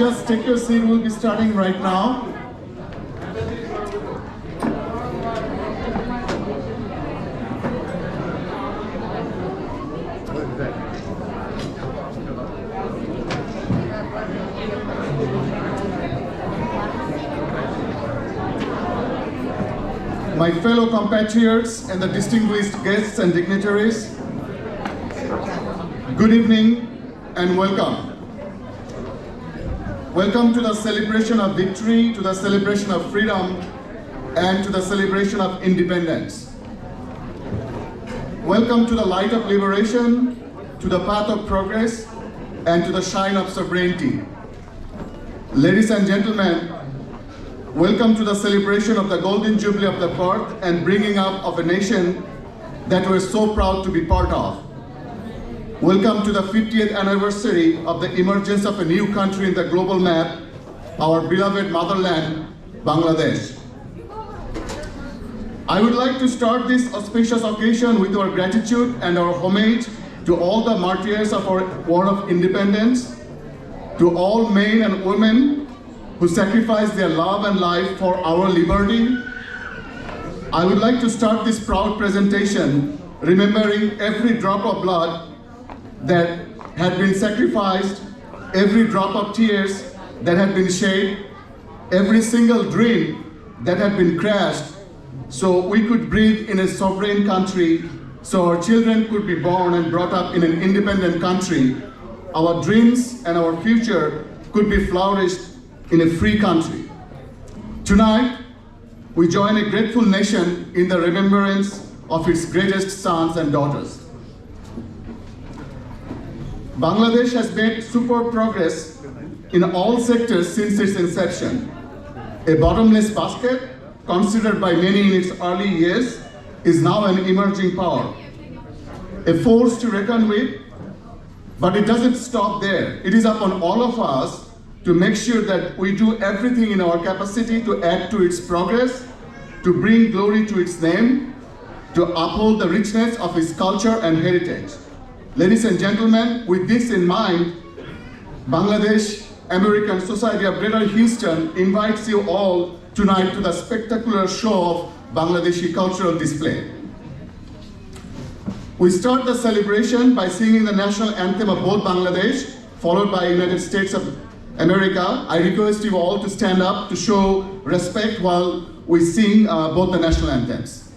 just take your seat. We'll be starting right now. My fellow compatriots and the distinguished guests and dignitaries, good evening and welcome. Welcome to the celebration of victory, to the celebration of freedom, and to the celebration of independence. Welcome to the light of liberation, to the path of progress, and to the shine of sovereignty. Ladies and gentlemen, welcome to the celebration of the Golden Jubilee of the birth and bringing up of a nation that we're so proud to be part of. Welcome to the 50th anniversary of the emergence of a new country in the global map, our beloved motherland, Bangladesh. I would like to start this auspicious occasion with our gratitude and our homage to all the martyrs of our war of independence, to all men and women who sacrificed their love and life for our liberty. I would like to start this proud presentation remembering every drop of blood that had been sacrificed, every drop of tears that had been shed, every single dream that had been crashed, so we could breathe in a sovereign country, so our children could be born and brought up in an independent country. Our dreams and our future could be flourished in a free country. Tonight, we join a grateful nation in the remembrance of its greatest sons and daughters. Bangladesh has made superb progress in all sectors since its inception. A bottomless basket, considered by many in its early years, is now an emerging power. A force to reckon with, but it doesn't stop there. It is upon all of us to make sure that we do everything in our capacity to add to its progress, to bring glory to its name, to uphold the richness of its culture and heritage. Ladies and gentlemen, with this in mind, Bangladesh American Society of Greater Houston invites you all tonight to the spectacular show of Bangladeshi cultural display. We start the celebration by singing the national anthem of both Bangladesh, followed by United States of America. I request you all to stand up to show respect while we sing both the national anthems.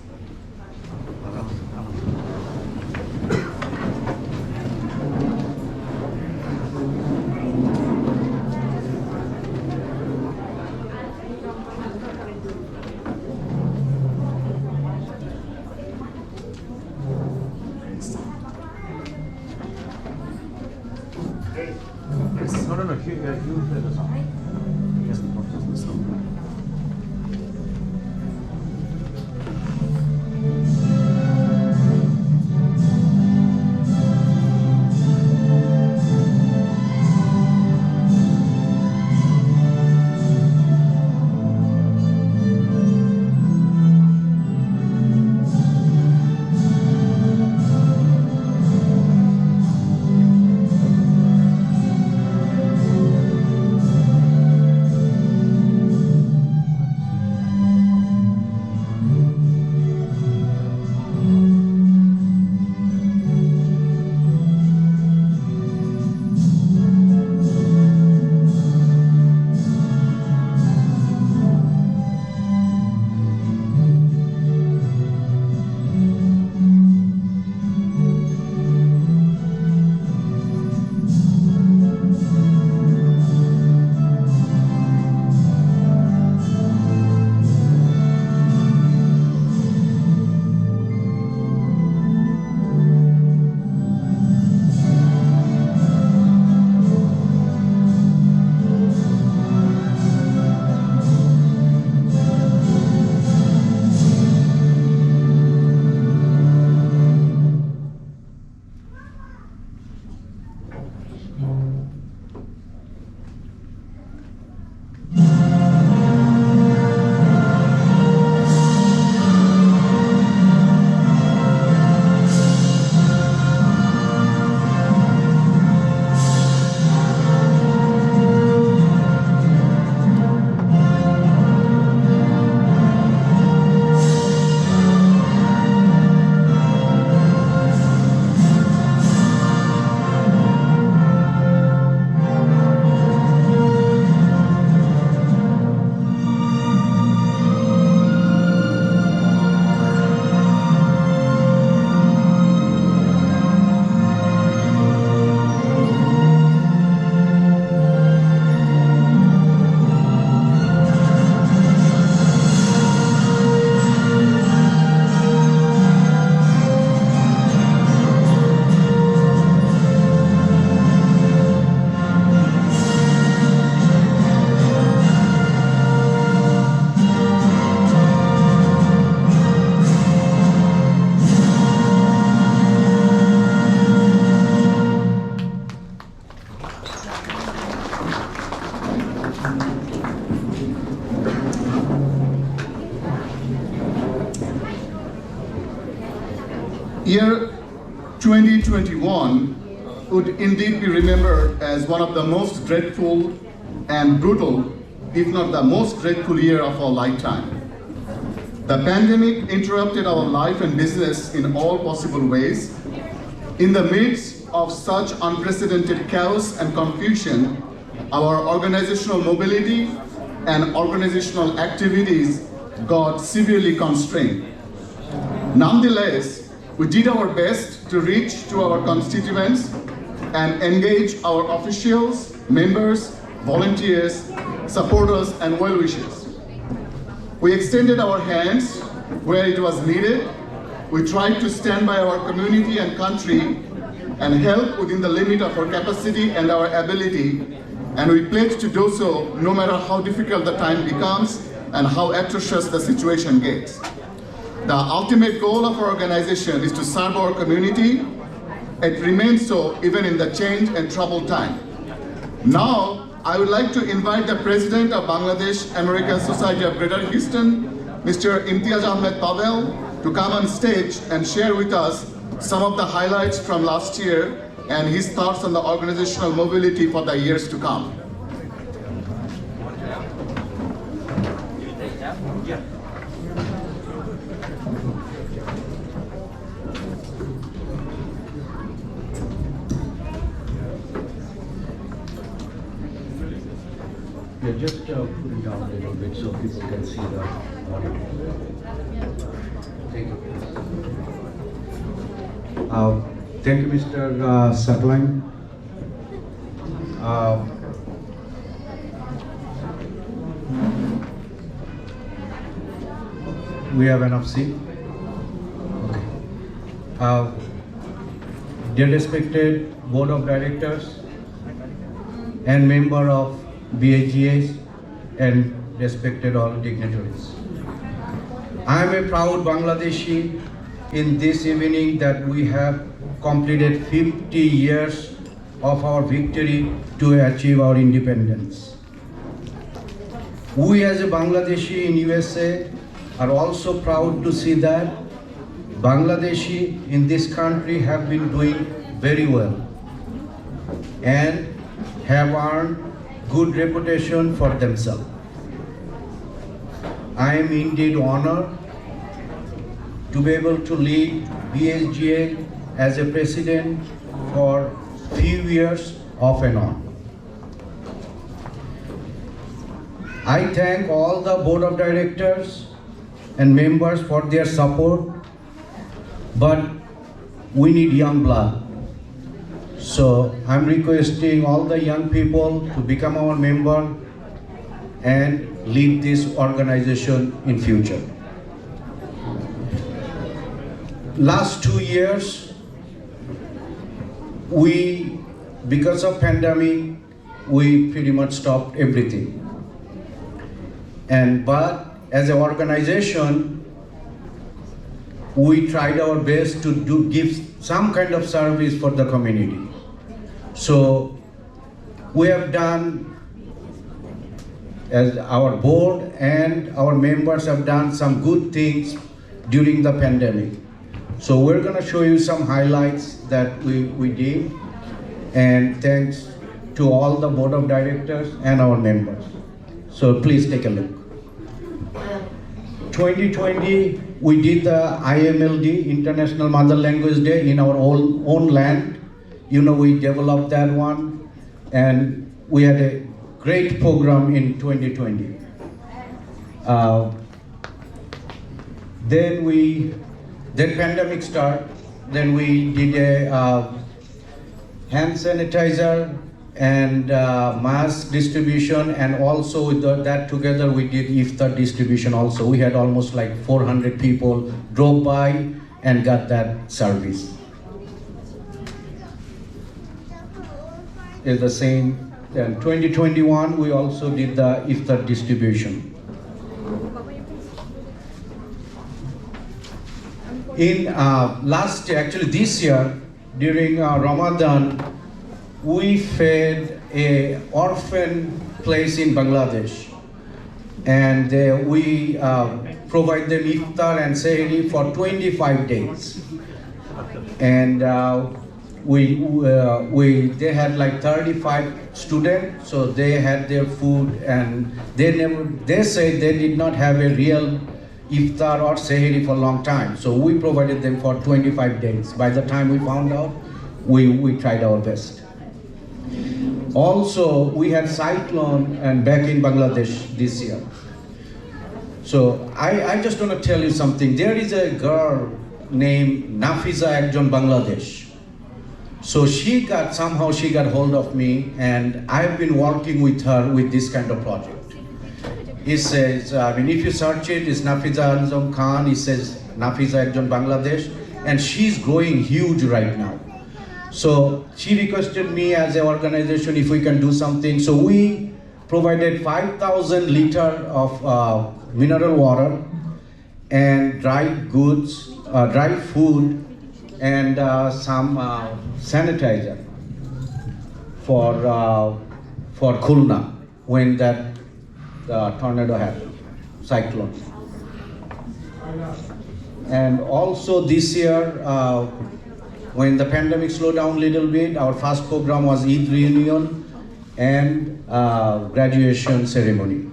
year 2021 would indeed be remembered as one of the most dreadful and brutal, if not the most dreadful year of our lifetime. The pandemic interrupted our life and business in all possible ways. In the midst of such unprecedented chaos and confusion, our organizational mobility and organizational activities got severely constrained. Nonetheless, we did our best to reach to our constituents and engage our officials, members, volunteers, supporters, and well-wishers. We extended our hands where it was needed. We tried to stand by our community and country and help within the limit of our capacity and our ability, and we pledge to do so no matter how difficult the time becomes and how atrocious the situation gets. The ultimate goal of our organization is to serve our community. It remains so even in the change and troubled time. Now, I would like to invite the President of Bangladesh American Society of Greater Houston, Mr. Imtiaz Ahmed Pavel, to come on stage and share with us some of the highlights from last year and his thoughts on the organizational mobility for the years to come. Yeah, just put it down a little bit so people can see the audio. Thank you. Thank you, Mr. Satline. We have enough seat. Okay. Dear respected Board of Directors and member of BASGH and respected all dignitaries. I am a proud Bangladeshi in this evening that we have completed 50 years of our victory to achieve our independence. We as a Bangladeshi in USA are also proud to see that Bangladeshi in this country have been doing very well and have earned good reputation for themselves. I am indeed honored to be able to lead BASGH as a president for few years off and on. I thank all the board of directors and members for their support, but we need young blood. So I'm requesting all the young people to become our member and lead this organization in future. Last 2 years, because of pandemic, we pretty much stopped everything. But as an organization, we tried our best to give some kind of service for the community. So we have done, as our board and our members have done some good things during the pandemic. So we're going to show you some highlights that we did, and thanks to all the board of directors and our members. So please take a look. 2020, we did the IMLD, International Mother Language Day, in our own land. You know, we developed that one, and we had a great program in 2020. Then pandemic started. Then we did a hand sanitizer and mask distribution, and also with that together we did iftar distribution also. We had almost like 400 people drove by and got that service. It's the same. Then 2021 we also did the iftar distribution. In last year, actually this year, during Ramadan, we fed a orphan place in Bangladesh, and we provide them iftar and sehri for 25 days. and they had like 35 students, so they had their food, and they said they did not have a real iftar or sehri for a long time, so we provided them for 25 days. By the time we found out, we tried our best. Also, we had cyclone and back in Bangladesh this year. So I just want to tell you something. There is a girl named Nafiza Ekjon Bangladesh. So somehow she got hold of me, and I've been working with her with this kind of project. He says, if you search it, it's Nafiza Anzam Khan. He says Nafiza Ekjon Bangladesh, and she's growing huge right now. So she requested me as an organization if we can do something. So we provided 5,000 liters of mineral water and dry goods, dry food, and some sanitizer for Khulna when that tornado happened, cyclone. And also this year, when the pandemic slowed down a little bit, our first program was Eid reunion and graduation ceremony.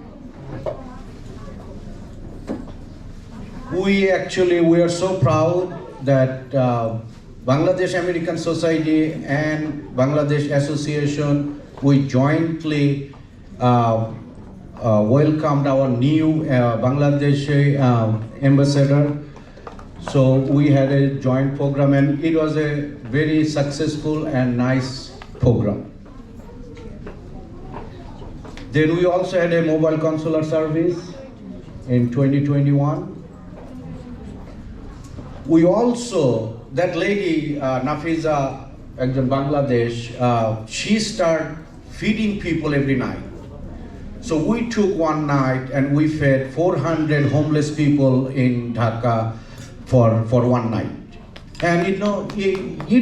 We are so proud that Bangladesh American Society and Bangladesh Association, we jointly welcomed our new Bangladeshi ambassador. So we had a joint program, and it was a very successful and nice program. Then we also had a mobile consular service in 2021. We also, that lady, Nafiza Ekjon Bangladesh, she started feeding people every night. So we took one night and we fed 400 homeless people in Dhaka for one night. And it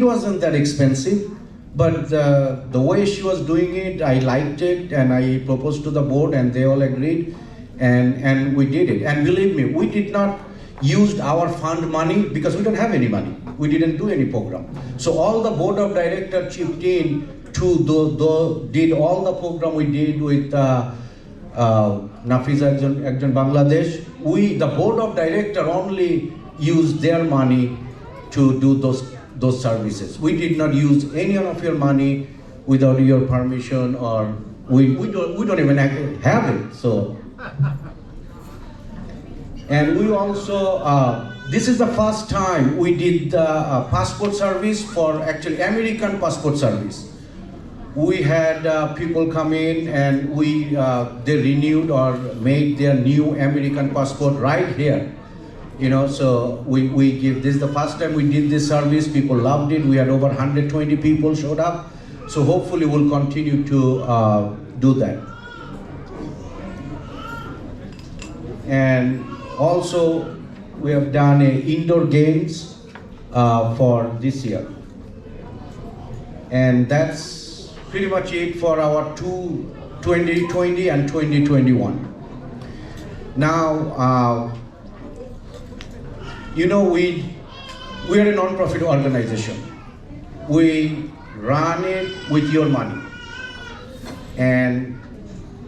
wasn't that expensive, but the way she was doing it, I liked it, and I proposed to the board and they all agreed, and we did it. And believe me, we did not use our fund money because we don't have any money. We didn't do any program. So all the board of directors chipped in to did all the program we did with Nafiza Ekjon Bangladesh. The board of directors only used their money to do those services. We did not use any of your money without your permission, or we don't even have it. So. And we also, this is the first time we did the passport service for actually American passport service. We had people come in and they renewed or made their new American passport right here. So we give this the first time we did this service. People loved it. We had over 120 people showed up. So hopefully we'll continue to do that. And also, we have done indoor games for this year. And that's pretty much it for our 2020 and 2021. Now, we are a non-profit organization. We run it with your money. And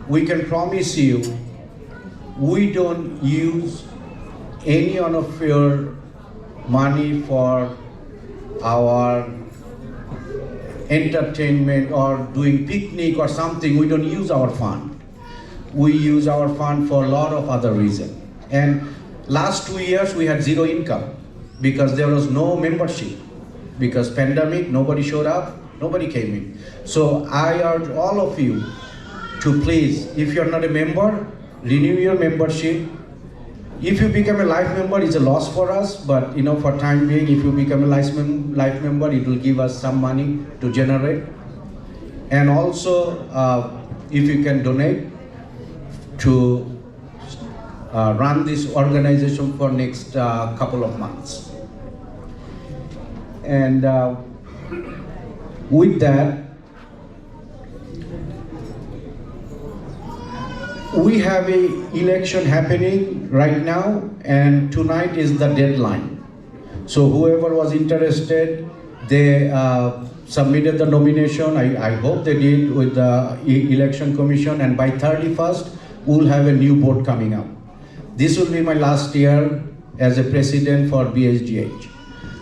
we can promise you, we don't use any of your money for our entertainment or doing picnic or something. We don't use our fund. We use our fund for a lot of other reasons. And last 2 years we had zero income because there was no membership. Because pandemic, nobody showed up, nobody came in. So I urge all of you to please, if you're not a member, renew your membership. If you become a life member, it's a loss for us, but for time being, if you become a life member, it will give us some money to generate. And also, if you can donate to run this organization for next couple of months. And with that, we have an election happening right now, and tonight is the deadline. So whoever was interested, they submitted the nomination. I hope they did with the election commission, and by 31st, we'll have a new board coming up. This will be my last year as a president for BSGH.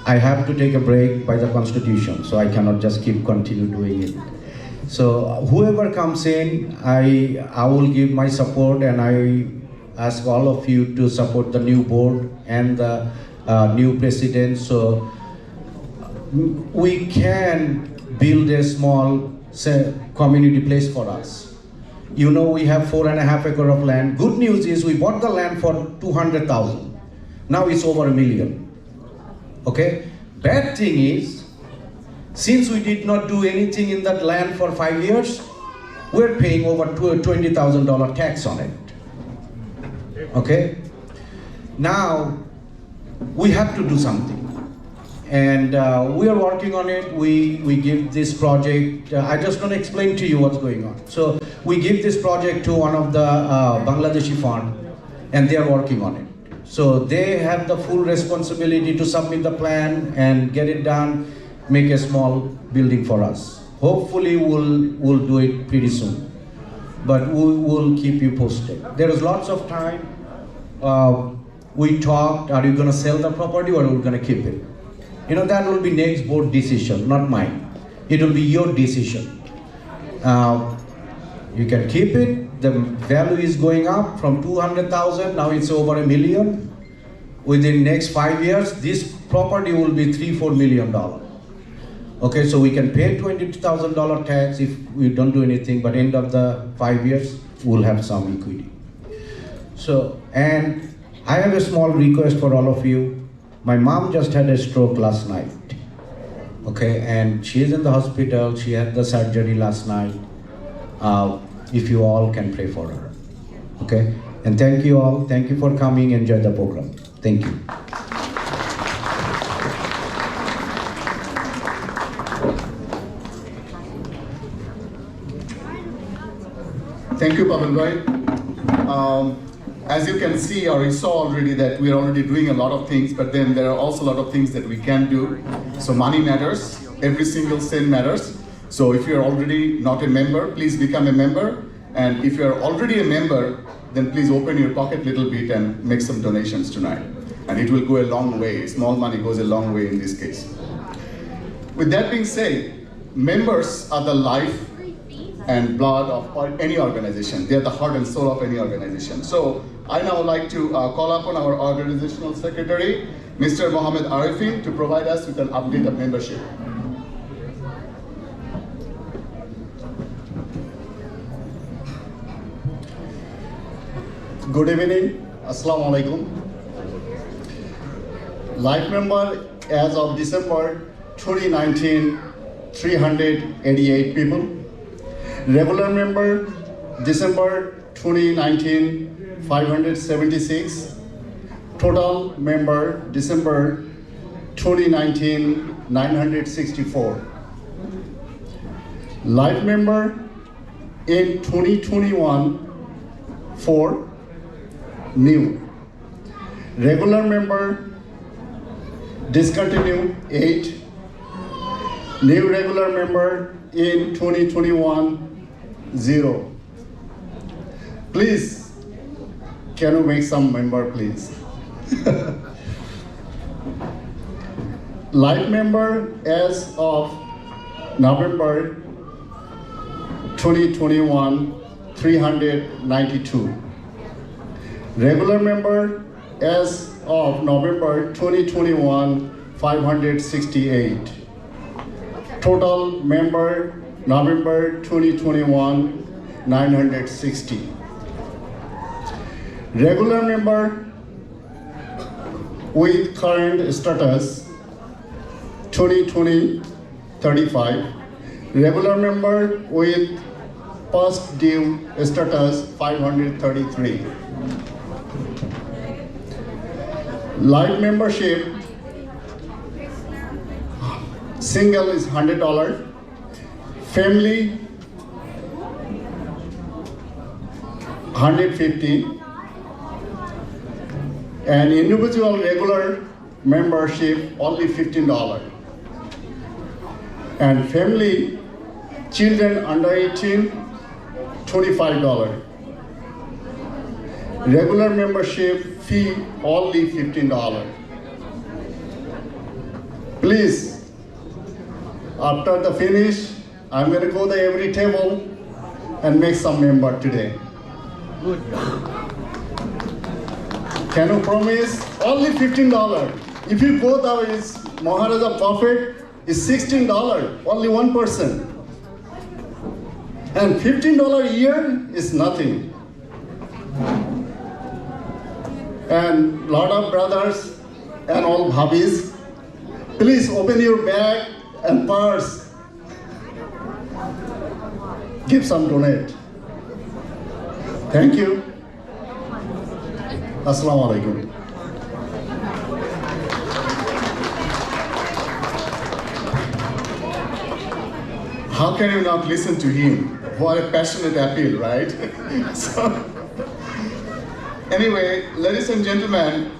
I have to take a break by the constitution, so I cannot just continue doing it. So whoever comes in, I will give my support, and I ask all of you to support the new board and the new president, so we can build a small community place for us. You know, we have 4.5 acres of land. Good news is we bought the land for 200,000. Now it's over $1 million. Okay? Bad thing is, since we did not do anything in that land for 5 years, we're paying over $20,000 tax on it. Okay? Now, we have to do something. And we are working on it. We give this project, I just want to explain to you what's going on. So we give this project to one of the Bangladeshi fund, and they are working on it. So they have the full responsibility to submit the plan and get it done, make a small building for us. Hopefully we'll do it pretty soon. But we'll keep you posted. There is lots of time. We talked, are you going to sell the property or are we going to keep it? You know, that will be next board decision, not mine. It will be your decision. You can keep it. The value is going up from 200,000, now it's over $1 million. Within next 5 years, this property will be $3-4 million. Okay, so we can pay $20,000 tax if we don't do anything, but end of the 5 years, we'll have some equity. So, and I have a small request for all of you. My mom just had a stroke last night, okay, and she is in the hospital. She had the surgery last night. If you all can pray for her, okay? And thank you all. Thank you for coming. Enjoy the program. Thank you. Thank you, Pavan Bhai. As you can see, or you saw already, that we are already doing a lot of things, but then there are also a lot of things that we can do. So money matters, every single cent matters. So if you're already not a member, please become a member. And if you're already a member, then please open your pocket a little bit and make some donations tonight. And it will go a long way. Small money goes a long way in this case. With that being said, members are the life and blood of any organization. They are the heart and soul of any organization. So I now like to call upon our organizational secretary, Mr. Mohammed Arifin, to provide us with an update of membership. Good evening, Assalamu alaikum. Life member as of December 2019, 388 people. Regular member, December 2019, 576. Total member, December 2019, 964. Life member in 2021, 4. New. Regular member, discontinue, 8. New regular member in 2021, 0. Please, can you make some member, please? Life member as of November 2021, 392. Regular member as of November 2021, 568. Total member November 2021, 960. Regular member with current status 2020, 35. Regular member with past due status 533. Life membership, single is $100, family $150, and individual regular membership only $15. And family, children under 18, $25. Regular membership fee only $15. Please, after the finish, I'm going to go to every table and make some member today. Good. Can you promise? Only $15. If you go down is Maharajah buffet is $16, only one person. And $15 a year is nothing. And lot of brothers and all bhabis, please open your bag and purse. Give some donate. Thank you. Assalamu alaikum. How can you not listen to him? What a passionate appeal, right? Anyway, ladies and gentlemen,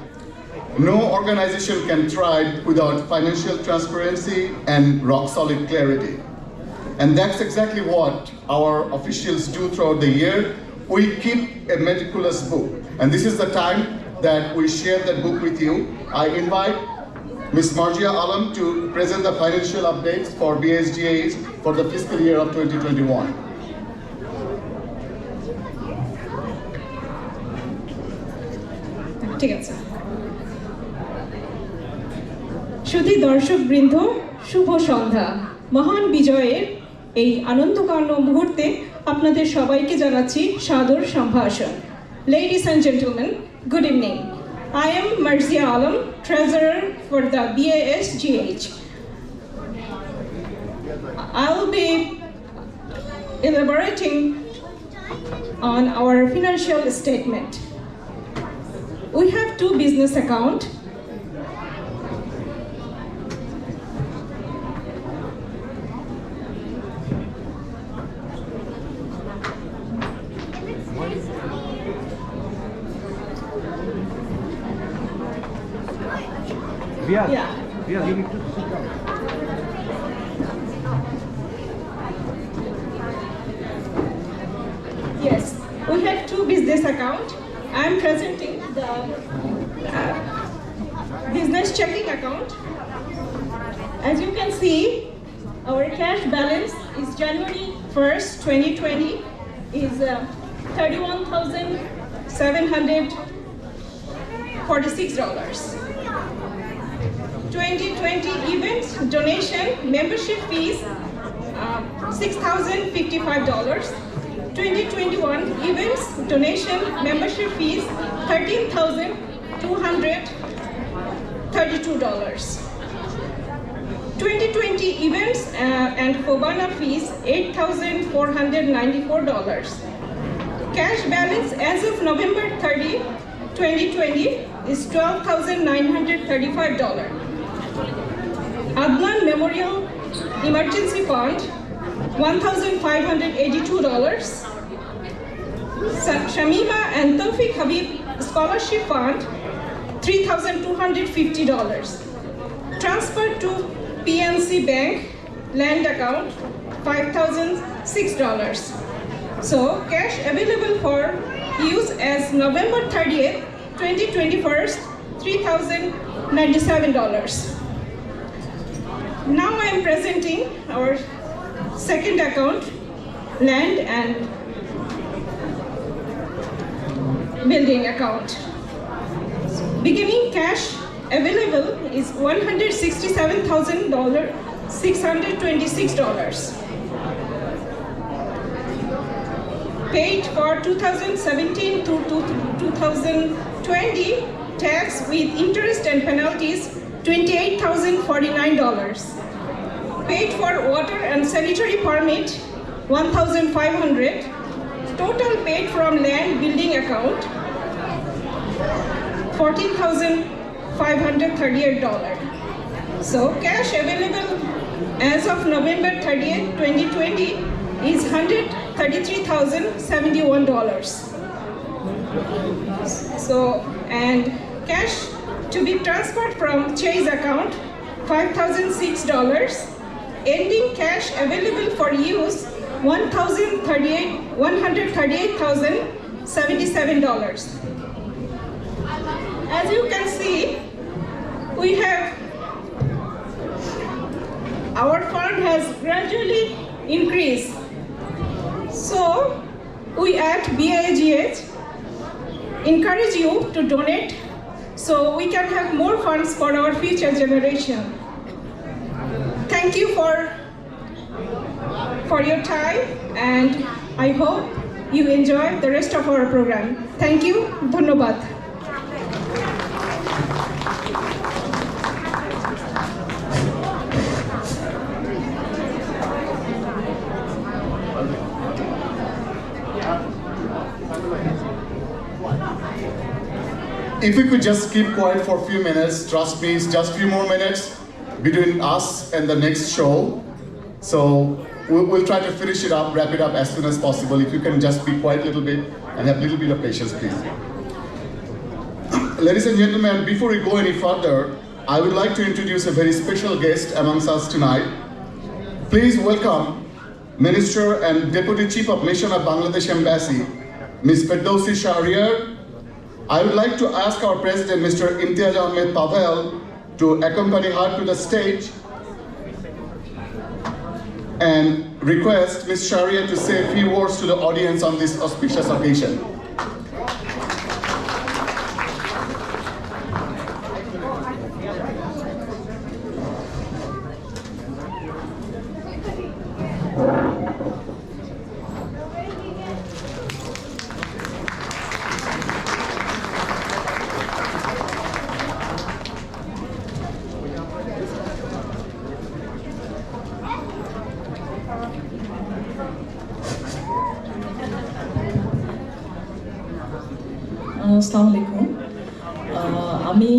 no organization can thrive without financial transparency and rock-solid clarity. And that's exactly what our officials do throughout the year. We keep a meticulous book. And this is the time that we share that book with you. I invite Ms. Tania Al-Amin to present the financial updates for BSGAs for the fiscal year of 2021. ঠিক আছে সুধী দর্শক বৃন্দ শুভ সন্ধ্যা মহান বিজয়ের এই আনন্দঘন মুহূর্তে আপনাদের সবাইকে জানাচ্ছি সাদর সম্ভাষণ Ladies and gentlemen, good evening. I am Marty Alam, treasurer for the BASGH. I will be elaborating on our financial statement. We have two business accounts. Yeah, you need to sit down. Yes, we have two business accounts. I am presenting the business checking account. As you can see, our cash balance is January 1st, 2020 is $31,746. 2020 events donation membership fees $6,055. 2021 events donation membership fees $13,232. 2020 events and Fobana fees $8,494. Cash balance as of November 30, 2020 is $12,935. Adnan Memorial Emergency Fund $1,582. Shamima and Tawfiq Habib Scholarship Fund $3,250. Transfer to PNC Bank land account $5,006. So cash available for use as November 30th, 2021, $3,097. Now I am presenting our second account, land and building account. Beginning cash available is $167,626. Paid for 2017 to 2020 tax with interest and penalties $28,049. Paid for water and sanitary permit $1,500. Total paid from land building account $14,538. So cash available as of November 30th, 2020 is $133,071. So and cash to be transferred from Chase account $5,006, ending cash available for use $138,077. As you can see, we have our fund has gradually increased. So we at BAGH encourage you to donate so we can have more funds for our future generation. Thank you for your time, and I hope you enjoy the rest of our program. Thank you. Dhanyabad. If we could just keep quiet for a few minutes, trust me, it's just a few more minutes between us and the next show. So we'll try to finish it up, wrap it up as soon as possible. If you can just be quiet a little bit and have a little bit of patience, please. Ladies and gentlemen, before we go any further, I would like to introduce a very special guest amongst us tonight. Please welcome Minister and Deputy Chief of Mission of Bangladesh Embassy, Ms. Ferdousi Shahriar. I would like to ask our President, Mr. Tania Al-Amin, to accompany her to the stage and request Ms. Shahriar to say a few words to the audience on this auspicious occasion. আসসালামু আলাইকুম। আমি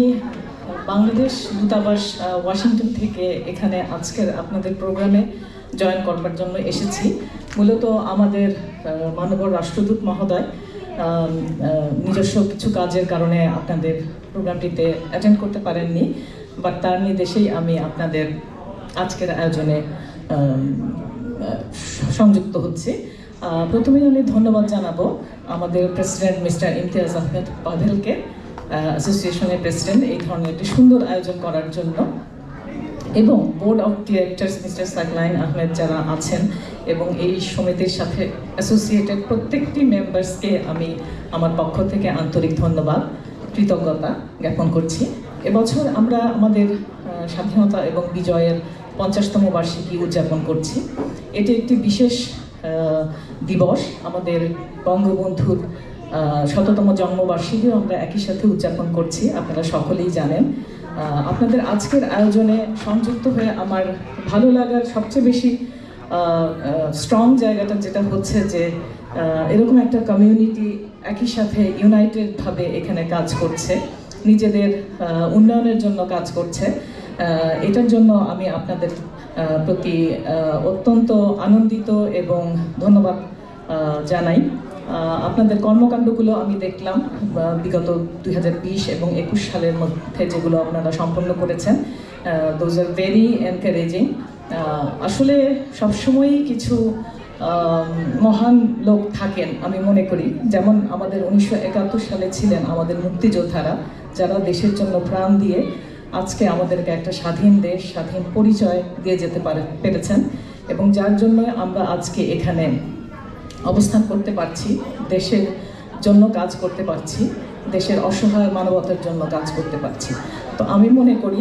বাংলাদেশ দূতাবাস Washington থেকে এখানে আজকের আপনাদের প্রোগ্রামে join করবার জন্য এসেছি। মূলত আমাদের মাননীয় রাষ্ট্রদূত মহোদয় নিজস্ব কিছু কাজের কারণে আপনাদের প্রোগ্রামটিতে অ্যাটেন্ড করতে পারেননি, বাট তার নির্দেশেই আমি আপনাদের আজকের আয়োজনে সংযুক্ত হচ্ছি। প্রথমেই আমি ধন্যবাদ জানাবো আমাদের প্রেসিডেন্ট মিস্টার ইমতিয়াজ আহমেদ পাভেলকে, অ্যাসোসিয়েশনের প্রেসিডেন্ট, এই ধরনের একটি সুন্দর আয়োজন করার জন্য, এবং board of directors mister Saqlain Ahmed যারা আছেন এবং এই সমিতির সাথে অ্যাসোসিয়েটেড প্রত্যেকটি মেম্বার্সকে আমি আমার পক্ষ থেকে আন্তরিক ধন্যবাদ, কৃতজ্ঞতা জ্ঞাপন করছি। এবছর আমরা আমাদের স্বাধীনতা এবং বিজয়ের 50তম বার্ষিকী উদযাপন করছি। এটি একটি বিশেষ দিবস। আমাদের বঙ্গবন্ধুর 100তম জন্মবার্ষিকীও আমরা একই সাথে উদযাপন করছি, আপনারা সকলেই জানেন। আপনাদের আজকের আয়োজনে সংযুক্ত হয়ে আমার ভালো লাগার সবচেয়ে বেশি স্ট্রং জায়গাটা যেটা হচ্ছে যে এরকম একটা কমিউনিটি একই সাথে ইউনাইটেডভাবে এখানে কাজ করছে, নিজেদের উন্নয়নের জন্য কাজ করছে। এটার জন্য আমি আপনাদের প্রতি অত্যন্ত আনন্দিত এবং ধন্যবাদ জানাই। আপনাদের কর্মকাণ্ডগুলো আমি দেখলাম বিগত 2020 এবং 21 সালের মধ্যে যেগুলো আপনারা সম্পন্ন করেছেন, দোজ আর ভেরি এনকারেজিং। আসলে সবসময়ই কিছু মহান লোক থাকেন আমি মনে করি, যেমন আমাদের 1971 সালে ছিলেন আমাদের মুক্তিযোদ্ধারা, যারা দেশের জন্য প্রাণ দিয়ে আজকে আমাদেরকে একটা স্বাধীন দেশ, স্বাধীন পরিচয় দিয়ে যেতে পেরেছেন, এবং যার জন্য আমরা আজকে এখানে অবস্থান করতে পারছি, দেশের জন্য কাজ করতে পারছি, দেশের অসহায় মানবতার জন্য কাজ করতে পারছি। তো আমি মনে করি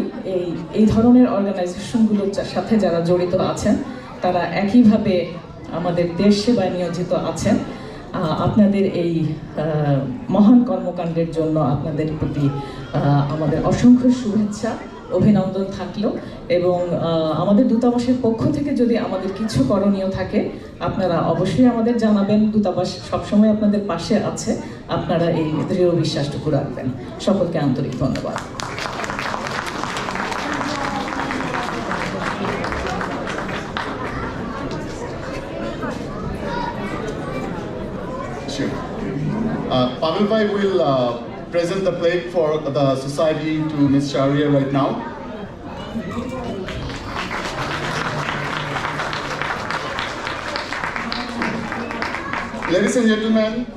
এই ধরনের অর্গানাইজেশনগুলোর সাথে যারা জড়িত আছেন তারা একইভাবে আমাদের দেশ সেবায় নিয়োজিত আছেন। আপনাদের এই মহান কর্মকাণ্ডের জন্য আপনাদের প্রতি আমাদের অসংখ্য শুভেচ্ছা, অভিনন্দন থাকলো, এবং আমাদের দূতাবাসের পক্ষ থেকে যদি আমাদের কিছু করণীয় থাকে আপনারা অবশ্যই আমাদের জানাবেন। দূতাবাস সবসময় আপনাদের পাশে আছে, আপনারা এই দৃঢ় বিশ্বাসটুকু রাখবেন। সকলকে আন্তরিক ধন্যবাদ। Pavel Bhai will present the plaque for the society to Ms. Shahriar right now. Ladies and gentlemen,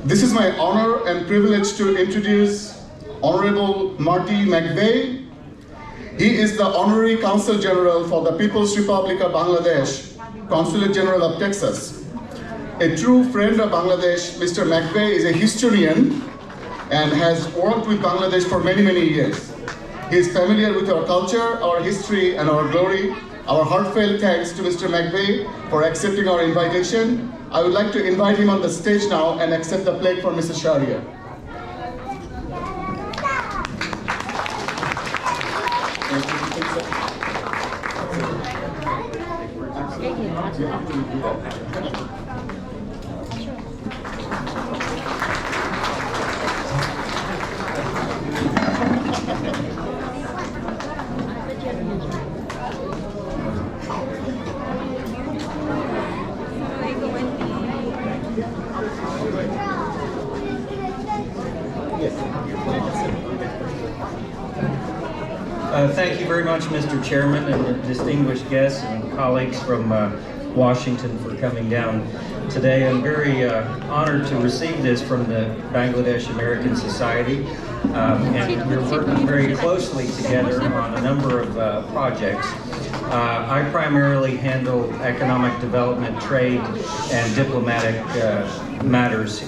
this is my honor and privilege to introduce Honorable Marty McVey. He is the Honorary Consul General for the People's Republic of Bangladesh, Consulate General of Texas. A true friend of Bangladesh, Mr. McVey is a historian and has worked with Bangladesh for many, many years. He is familiar with our culture, our history, and our glory. Our heartfelt thanks to Mr. McVey for accepting our invitation. I would like to invite him on the stage now and accept the plaque for Mrs. Shahriar. Thank you very much, Mr. Chairman, and distinguished guests and colleagues from Washington for coming down today. I'm very honored to receive this from the Bangladesh American Society, and we're working very closely together on a number of projects. I primarily handle economic development, trade, and diplomatic matters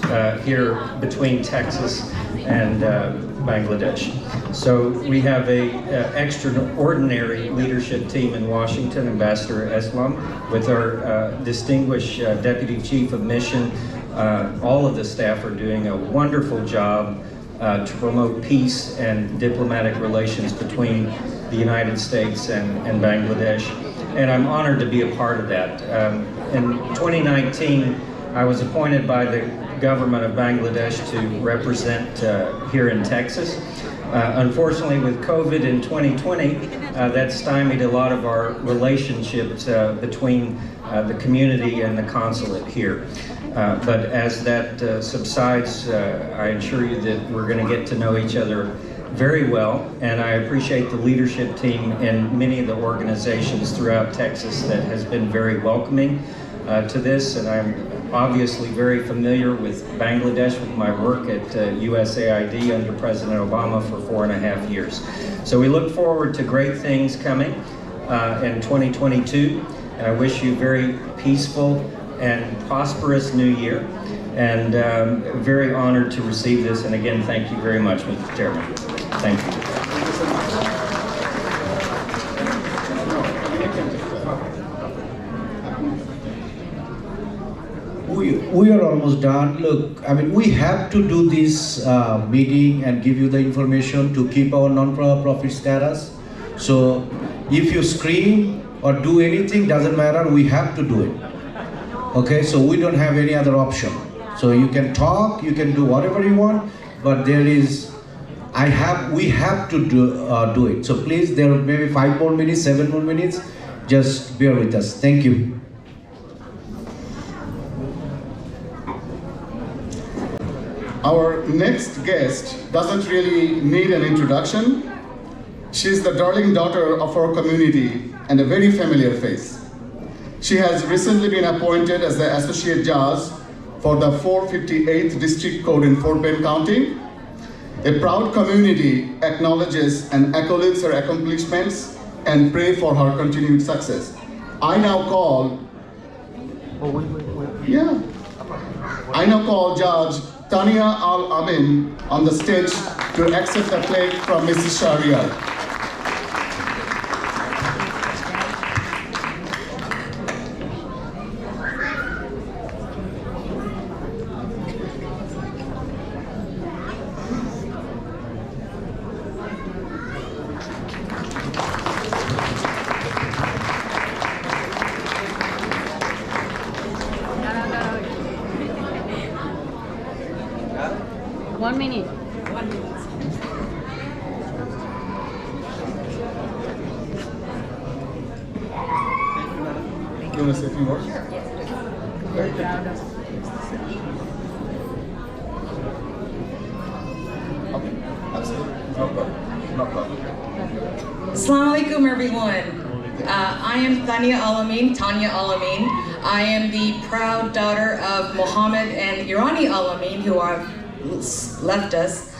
here between Texas and Bangladesh. So we have a extraordinary leadership team in Washington, Ambassador Eslam, with our distinguished Deputy Chief of Mission. All of the staff are doing a wonderful job to promote peace and diplomatic relations between the United States and Bangladesh. And I'm honored to be a part of that. In 2019, I was appointed by the government of Bangladesh to represent here in Texas. Unfortunately, with COVID in 2020, that stymied a lot of our relationships between the community and the consulate here. But as that subsides, I assure you that we're going to get to know each other very well, and I appreciate the leadership team and many of the organizations throughout Texas that has been very welcoming to this, and I'm obviously very familiar with Bangladesh with my work at USAID under President Obama for 4.5 years. So we look forward to great things coming in 2022, and I wish you a very peaceful and prosperous new year, and very honored to receive this, and again, thank you very much, Mr. Chairman. Thank you. We are almost done. Look, I mean, we have to do this meeting and give you the information to keep our non-profit status. So if you scream or do anything, doesn't matter, we have to do it. Okay, so we don't have any other option. So you can talk, you can do whatever you want, but there is, we have to do it. So please, there may be 5 more minutes, 7 more minutes, just bear with us. Thank you. Our next guest doesn't really need an introduction. She's the darling daughter of our community and a very familiar face. She has recently been appointed as the Associate Judge for the 458th District Court in Fort Bend County. A proud community acknowledges and accolades her accomplishments and pray for her continued success. I now call Judge Tania Al-Amin on the stage to accept the plaque from Mrs. Shahriar. you want to say a few words? Sure, yes. Very good. Okay, absolutely. No problem. No problem. Assalamu alaikum, everyone. I am Tania Al-Amin. I am the proud daughter of Mohammed and Irani Al-Amin, who have left us.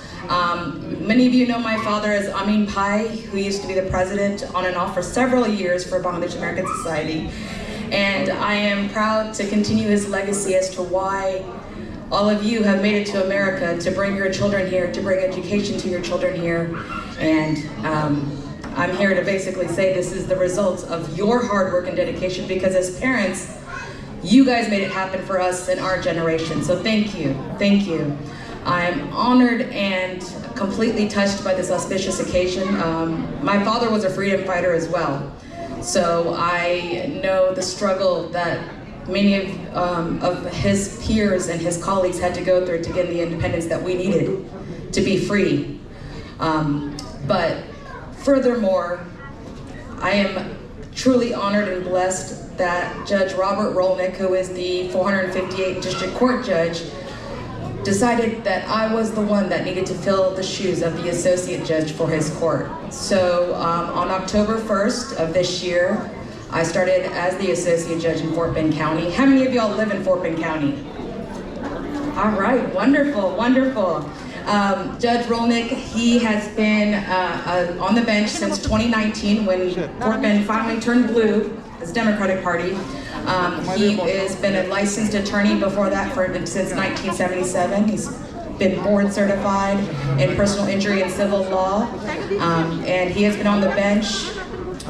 Many of you know my father as Amin Pai, who used to be the president on and off for several years for Bangladesh American Society. And I am proud to continue his legacy as to why all of you have made it to America, to bring your children here, to bring education to your children here. And I'm here to basically say this is the result of your hard work and dedication, because as parents, you guys made it happen for us in our generation. So thank you, thank you. I'm honored and completely touched by this auspicious occasion. My father was a freedom fighter as well. So I know the struggle that many of his peers and his colleagues had to go through to get the independence that we needed to be free. But furthermore, I am truly honored and blessed that Judge Robert Rolnick, who is the 458th District Court Judge, decided that I was the one that needed to fill the shoes of the Associate Judge for his court. So on October 1st of this year, I started as the Associate Judge in Fort Bend County. How many of y'all live in Fort Bend County? All right, wonderful, wonderful. Judge Rolnick, he has been on the bench since 2019 when Fort Bend finally turned blue as Democratic Party. He has been a licensed attorney before that since 1977. He's been board certified in personal injury and civil law. And he has been on the bench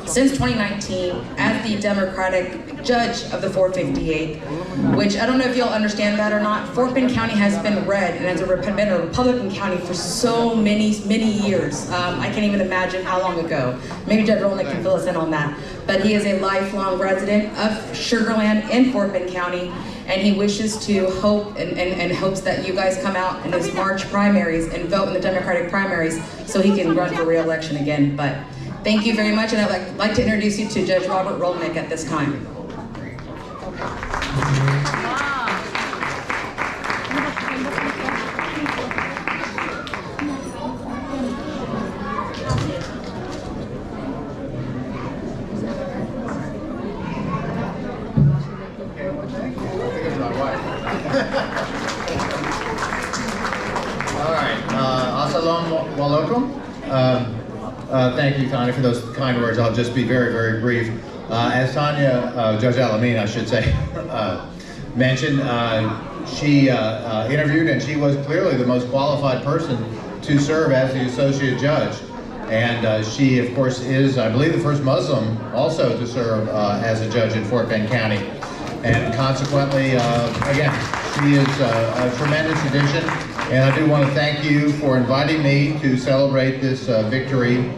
since 2019 as the Democratic judge of the 458th, which I don't know if you'll understand that or not. Fort Bend County has been red and has been a Republican county for so many years. I can't even imagine how long ago. Maybe Judge Rolnick can fill us in on that. But he is a lifelong resident of Sugar Land in Fort Bend County, and he wishes to hope and hopes that you guys come out in his March primaries and vote in the Democratic primaries so he can run for re-election again. But thank you very much, and I'd like to introduce you to Judge Robert Rolnick at this time. Assalamu alaikum. Thank you, Tania, for those kind words. I'll just be very, very brief. As Tania, Judge Al-Amin, I should say, mentioned, she interviewed, and she was clearly the most qualified person to serve as the associate judge. And she, of course, is, I believe, the first Muslim also to serve as a judge in Fort Bend County. And consequently, again, she is a tremendous addition. And I do want to thank you for inviting me to celebrate this victory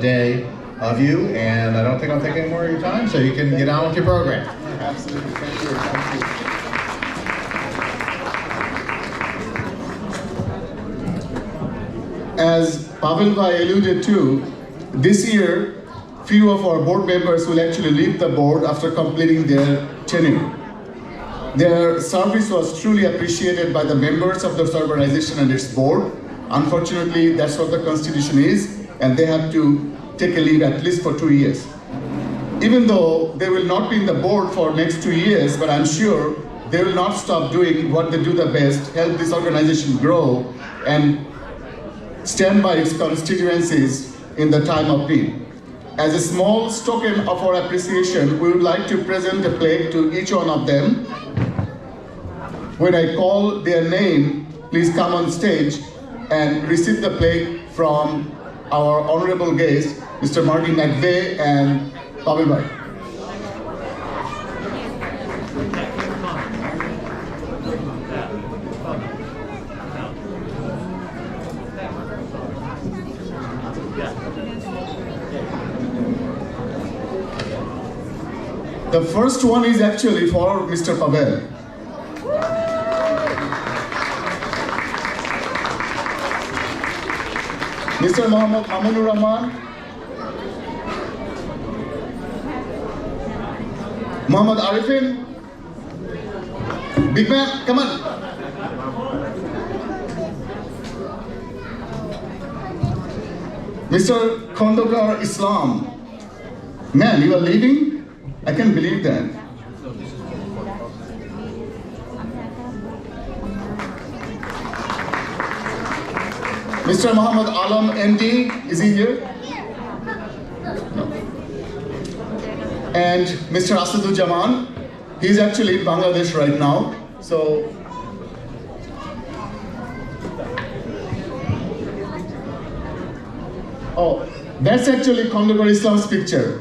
day of you. And I don't think I'll take any more of your time, so you can get on with your program. Absolutely. Thank you. Thank you. As Pavel Bhai alluded to, this year, few of our board members will actually leave the board after completing their tenure. Their service was truly appreciated by the members of this organization and its board. Unfortunately, that's what the Constitution is, and they have to take a leave at least for 2 years. Even though they will not be in the board for next 2 years, but I'm sure they will not stop doing what they do the best, help this organization grow, and stand by its constituencies in the time of need. As a small token of our appreciation, we would like to present a plaque to each one of them. When I call their name, please come on stage and receive the plaque from our honorable guests, Mr. Marty McVey and Pavel Bhai. The first one is actually for Mr. Pavel. Mr. Mohammed Aminur Rahman, Muhammad Arifin. Big man, come on. Mr. Khondokar Islam. Man, you are leaving? I can't believe that. Mr. Muhammad Alam MD, is he here? No. And Mr. Asaduzzaman, he's actually in Bangladesh right now. So, oh, that's actually Khondokar Islam's picture.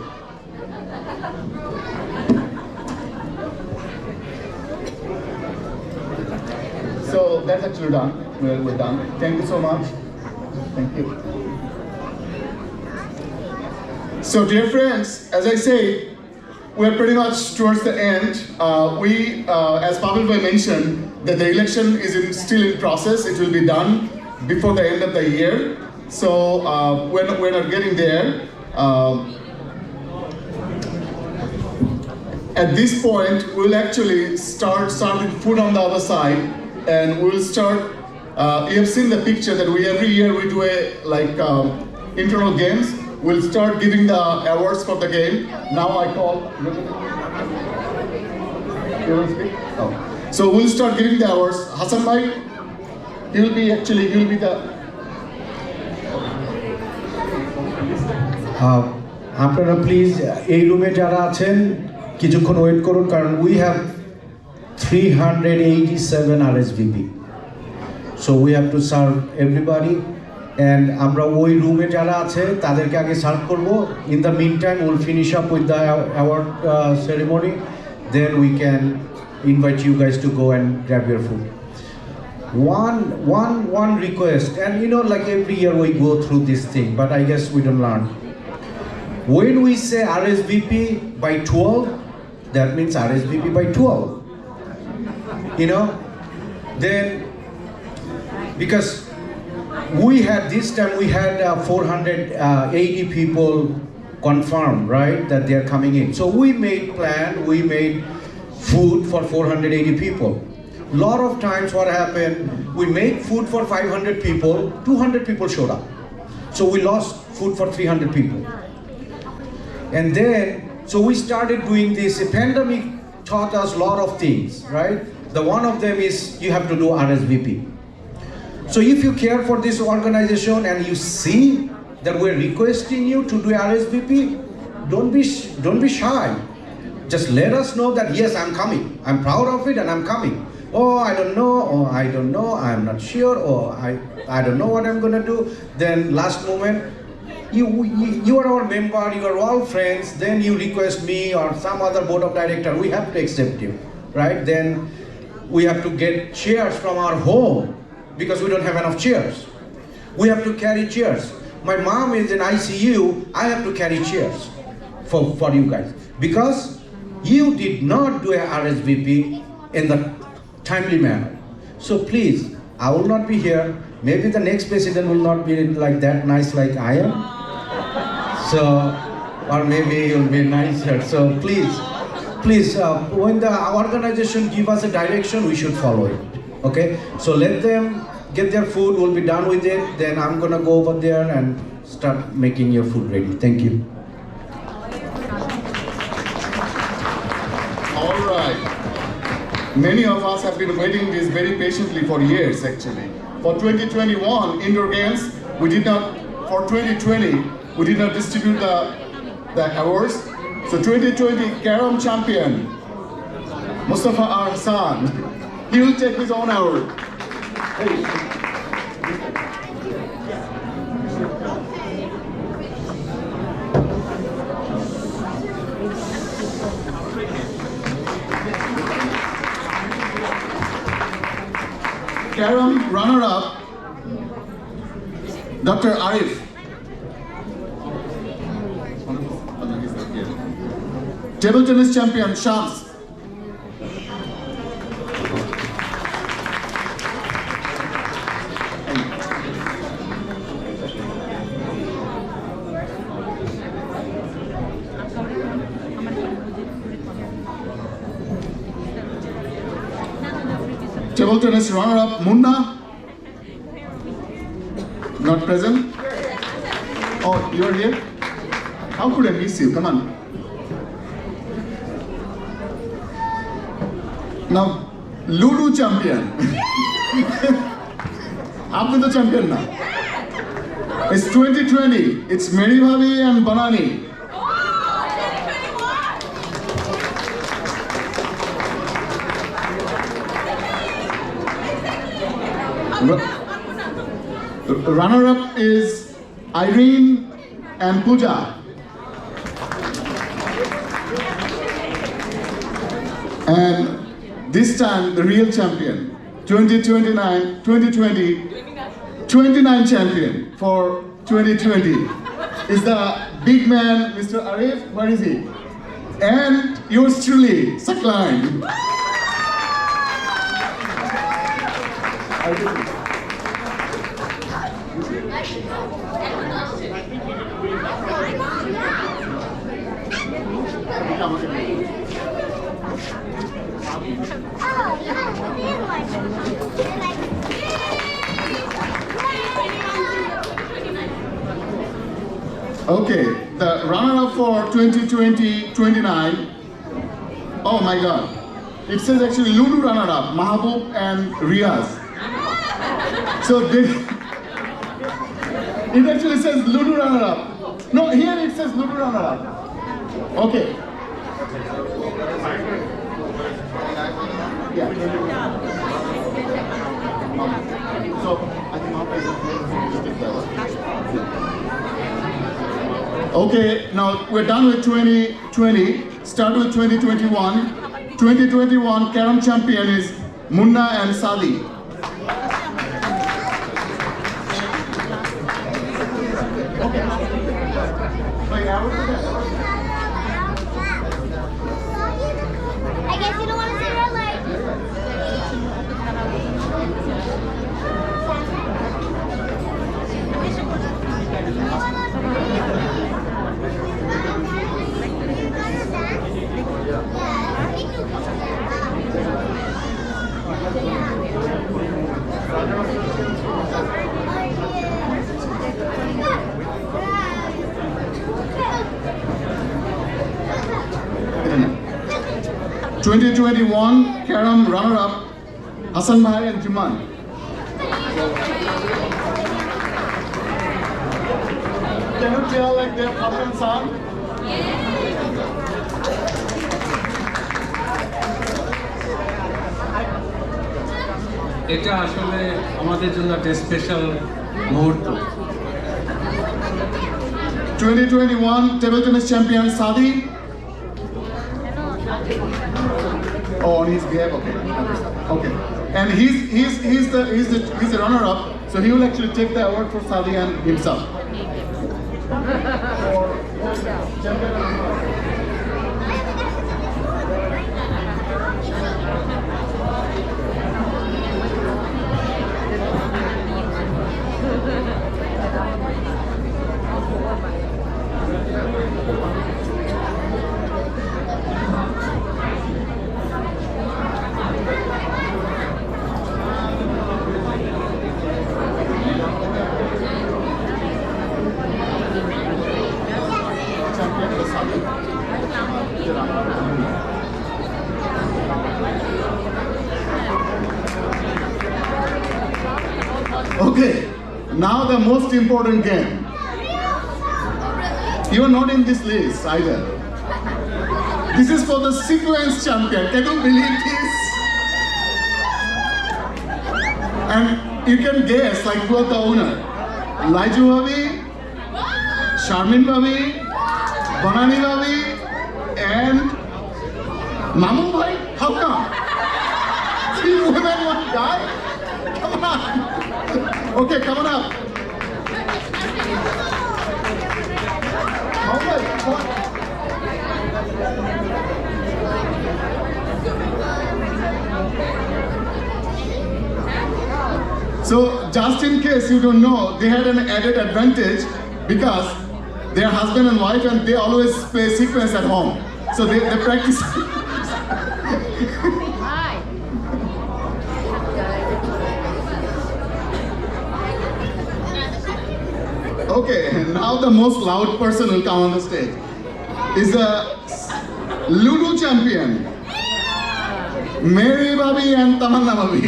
So that's actually done. We're done. Thank you so much. Thank you. So dear friends, as I say, we're pretty much towards the end. As Pavel Bhai mentioned, that the election is still in process. It will be done before the end of the year. So we're not getting there. At this point, we'll actually start serving food on the other side, and we'll start. You have seen the picture that every year we do internal games. We'll start giving the awards for the game. Now I call. You want to speak? Oh. So we'll start giving the awards. Hassan Bhai, he'll be the. আপনারা please এই রুমে যারা আছেন কিছুক্ষণ wait করুন, কারণ we have 387 RSVP, so we have to serve everybody, and আমরা ওই রুমে যারা আছে তাদেরকে আগে সার্ভ করব. In the meantime, we'll finish up with the award ceremony, then we can invite you guys to go and grab your food. One request, and like every year we go through this thing, but I guess we don't learn. When we say RSVP by 12, that means RSVP by 12. Then because this time we had 480 people confirmed, right, that they are coming in. So we made food for 480 people. Lot of times what happened, we made food for 500 people, 200 people showed up. So we lost food for 300 people. And then, so we started doing this. The pandemic taught us a lot of things, right? The one of them is you have to do RSVP. So if you care for this organization and you see that we're requesting you to do RSVP, don't be shy. Just let us know that yes, I'm coming. I'm proud of it and I'm coming. Oh, I don't know, I'm not sure, or I don't know what I'm gonna do. Then last moment, you are our member, you are all friends, then you request me or some other board of director, we have to accept you, right? Then we have to get chairs from our home because we don't have enough chairs. We have to carry chairs. My mom is in ICU, I have to carry chairs for you guys because you did not do a RSVP in the timely manner. So please, I will not be here. Maybe the next president will not be like that nice like I am. So, or maybe he will be nicer. So please, when the organization give us a direction, we should follow it. Okay? So let them get their food, we'll be done with it. Then I'm gonna go over there and start making your food ready. Thank you. All right. Many of us have been waiting this very patiently for years actually. For 2021 indoor games, for 2020, we did not distribute the awards. So 2020 Carom champion, Mustafa R. Hassan, he will take his own award. Hey. Carom runner-up, Dr. Arif. Table tennis champion, Shams. table tennis runner-up Munna. Not present? Oh, you're here? How could I miss you? Come on. Now, Ludo champion. After the champion now. It's 2020. It's Mary Bhabi and Banani. Runner-up is Irene and Pooja. And this time the real champion, 2020 29 champion for 2020 is the big man, Mr. Arif. Where is he? And yours truly, Sakline. Okay, the runner-up for 2020-29. Oh my God. It says actually Ludo runner-up, Mahabub and Riaz. So it actually says Ludo runner-up. No, here it says Ludo runner-up. Okay. Yeah. So I think okay, now we're done with 2020. Start with 2021. 2021 Carom champion is Munna and Sadi. Okay. I guess you don't want to see red light. Yeah. 2021 Carom runner-up Hassan Bhai and Juman. Can you tell like their father and son? এটা আসলে আমাদের জন্য একটা special মুহূর্ত। 2021 table tennis champion Sadi. Oh, on his behalf, okay. Okay. And he's the runner-up, so he will actually take the award for Sadi and himself. Okay, now the most important game. You are not in this list either. This is for the sequence champion. Can you believe this? And you can guess like who are the owner. Laiju Bhabi, Sharmin Bhabi, Banani Bhabi, and Mamu Bhai. How come? 3 women, 1 guy? Come on. Okay, come on up. How much? So, just in case you don't know, they had an added advantage because they're husband and wife and they always play sequence at home. So they practice. Okay, now the most loud person will come on the stage. Is the Ludo champion, Mary Babi and Tamanna Babi.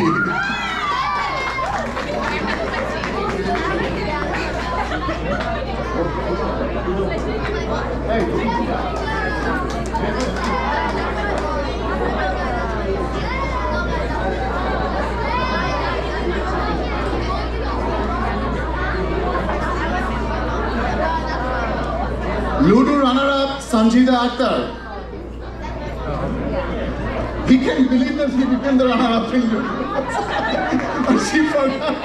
Ludo runner-up Sanjida Akhtar. He can't believe that he became the runner-up in Ludo. She forgot.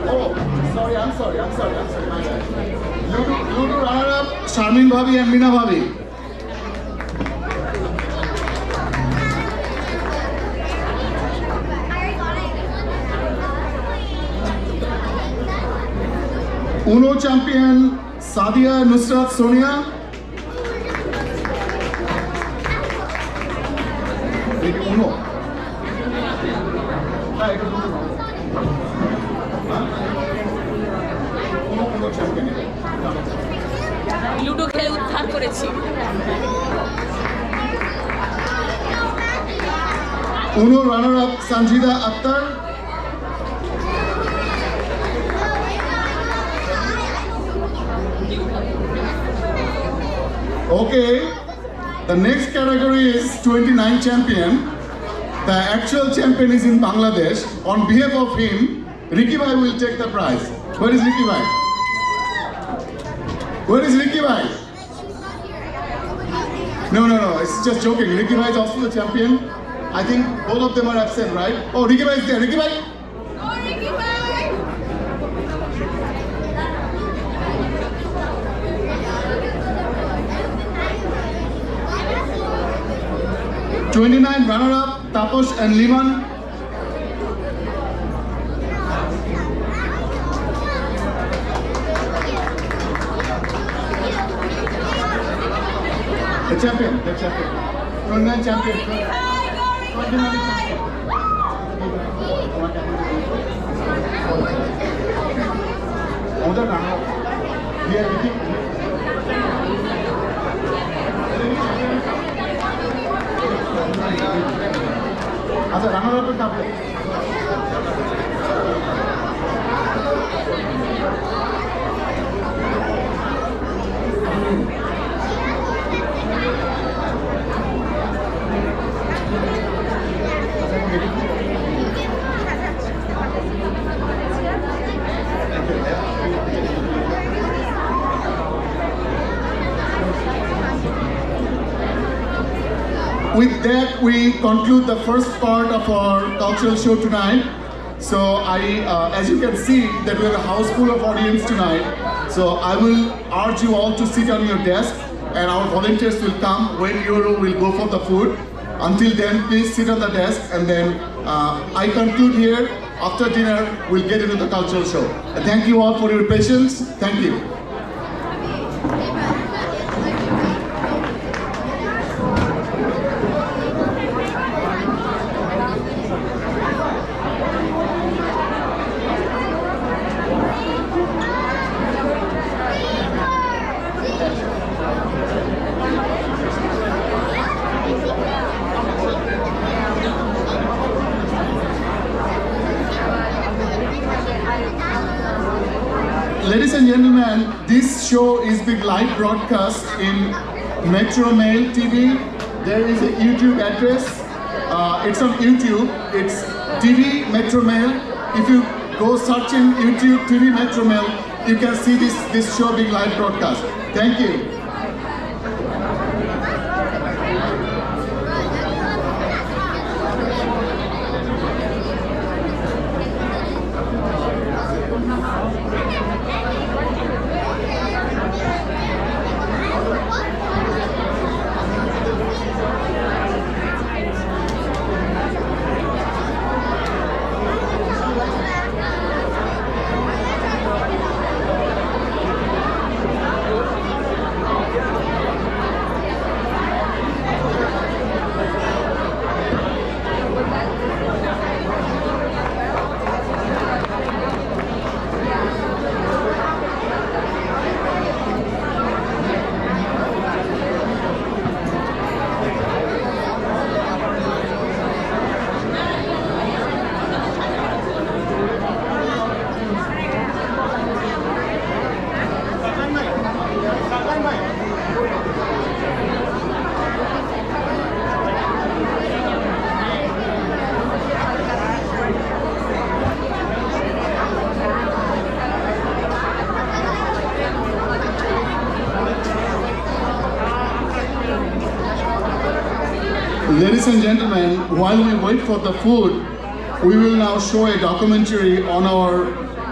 Oh, I'm sorry. My bad. Ludo runner-up Sharmin Bhabi and Meena Bhabi. Uno champion Sadia Nusrat Sonia. Uno. Uno champion. Ludo খেলে উদ্ধার করেছি। Uno runner-up Sanjida Akhtar. Okay, the next category is 29 champion. The actual champion is in Bangladesh. On behalf of him, Ricky Bhai will take the prize. Where is Ricky Bhai? Where is Ricky Bhai? No, it's just joking. Ricky Bhai is also the champion. I think both of them are absent, right? Oh, Ricky Bhai is there. Ricky Bhai? Go Ricky Bhai! 29 runner-up, Taposh and Liman. The champion. 29 champion. 29 champion. Other runner-up. Here, Ricky. আচ্ছা রানার-আপের কাপে With that, we conclude the first part of our cultural show tonight. So as you can see, that we have a house full of audience tonight. So I will urge you all to sit on your desk, and our volunteers will come when you will go for the food. Until then, please sit on the desk, and then I conclude here. After dinner, we'll get into the cultural show. Thank you all for your patience. Thank you. Ladies and gentlemen, this show is being live broadcast in Metro Mail TV. There is a YouTube address. It's on YouTube. It's TV Metro Mail. If you go search in YouTube TV Metro Mail, you can see this show being live broadcast. Thank you. and gentlemen, while we wait for the food, we will now show a documentary on our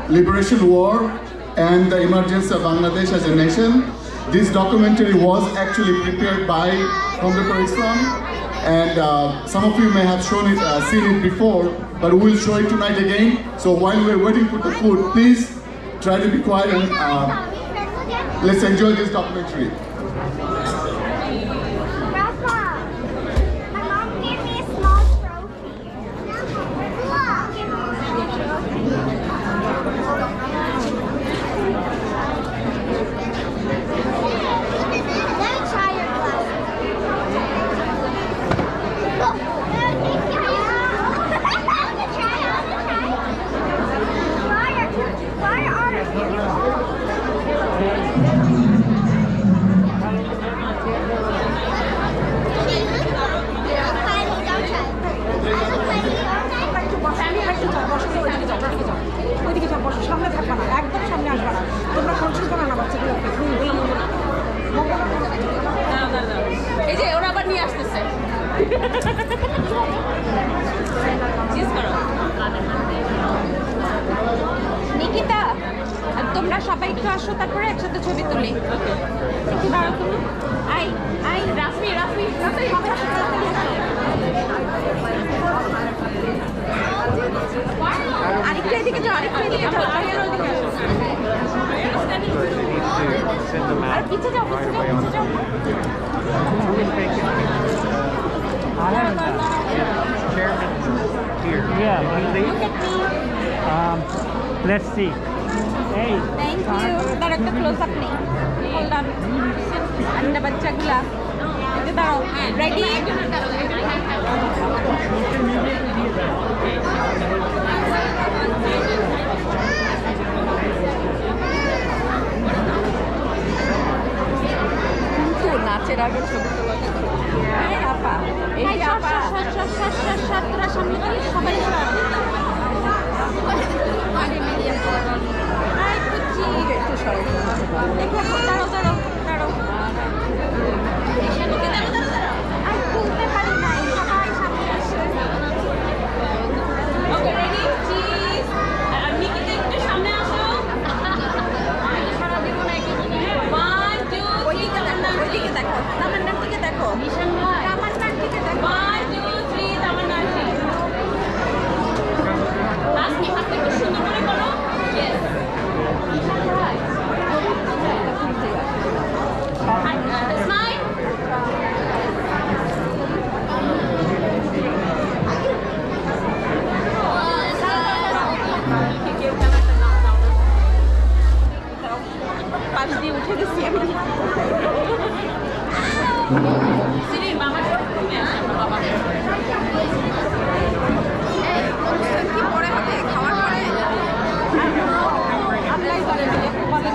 liberation war and the emergence of Bangladesh as a nation. This documentary was actually prepared by Contemporary Islam, and some of you may have seen it before, but we will show it tonight again. So while we're waiting for the food, please try to be quiet and let's enjoy this documentary. এই যে ওরা আবার নিয়ে আসতেছে নিকিতা তোমরা সবাই একটু আসো তারপরে একসাথে ছবি তুলি একটু দাঁড়াও তুমি আই আই রাফি রাফি রাফি আরেকটু এদিকে যাও আরেকটু এদিকে যাও আর পিছে যাও পিছে যাও পিছে যাও Yeah, let's see. Hey. Thank you. দাঁড়াও একটা ক্লোজ আপ নেই হোল্ড অন আমরা বাচ্চাগুলা একটু দাঁড়াও রেডি নাচের আগে ছবি তোলা এই আপা এই আপা তোরা সামনে গেলে সবাই দেখো দাঁড়াও দাঁড়াও দাঁড়াও আর তুলতে পারি নাই সবাই সামনে আসে ওকে রেডি চিজ আর নিকিতা একটু সামনে আসো সারা দিব না একটু 1 2 3 ওইদিকে দেখো তামান্নার দিকে দেখো মিশন ভাই তামান্নার দিকে দেখো 1 2 3 তামান্নার দিকে লাস্ট হাতে একটু সুন্দর করে করো ইয়েস মিশন ভাই Smile. পাশ দিয়ে উঠে গেছি আমি সিরির বাবা বাবা কি পরে হবে খাওয়ার পরে অ্যাপ্লাই করে দিলে বলে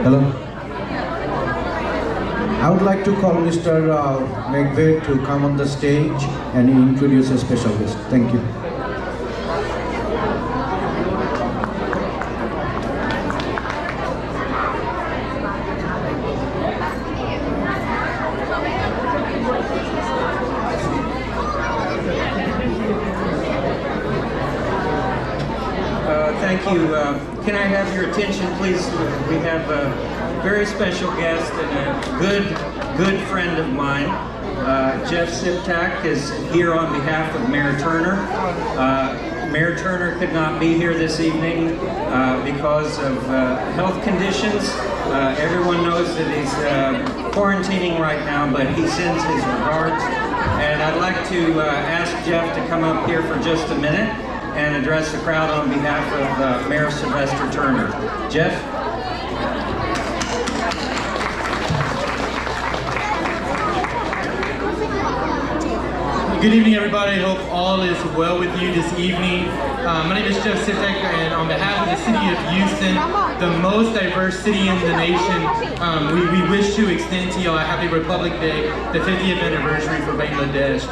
Hello. I would like to call Mr. McVey to come on the stage and introduce a special guest. Thank you. Thank you. Can I have your attention, please? We have a very special guest and a good friend of mine. Jeff Siptak is here on behalf of Mayor Turner. Mayor Turner could not be here this evening because of health conditions. Everyone knows that he's quarantining right now, but he sends his regards. And I'd like to ask Jeff to come up here for just a minute and address the crowd on behalf of Mayor Sylvester Turner. Jeff? Good evening, everybody. I hope all is well with you this evening. My name is Jeff Sitek, and on behalf of the city of Houston, the most diverse city in the nation, we wish to extend to y'all a happy Republic Day, the 50th anniversary for Bangladesh.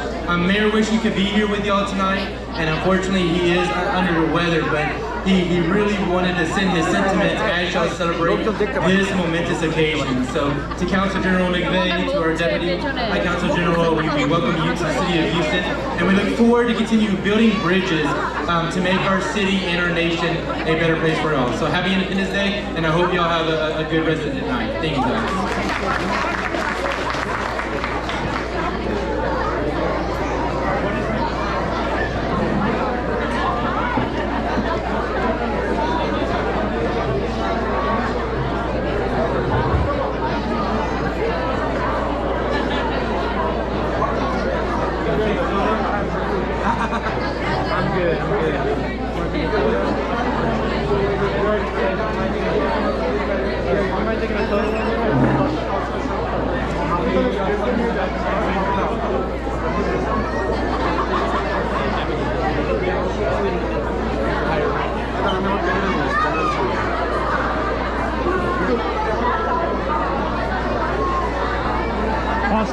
Mayor wish he could be here with y'all tonight, and unfortunately he is under the weather, but he really wanted to send his sentiments as y'all celebrate this momentous occasion. So to Council General McVey, to our Deputy High Council General, we welcome you to the city of Houston, and we look forward to continue building bridges to make our city and our nation a better place for all. So happy Independence Day, and I hope y'all have a good rest of the night. Thank you guys.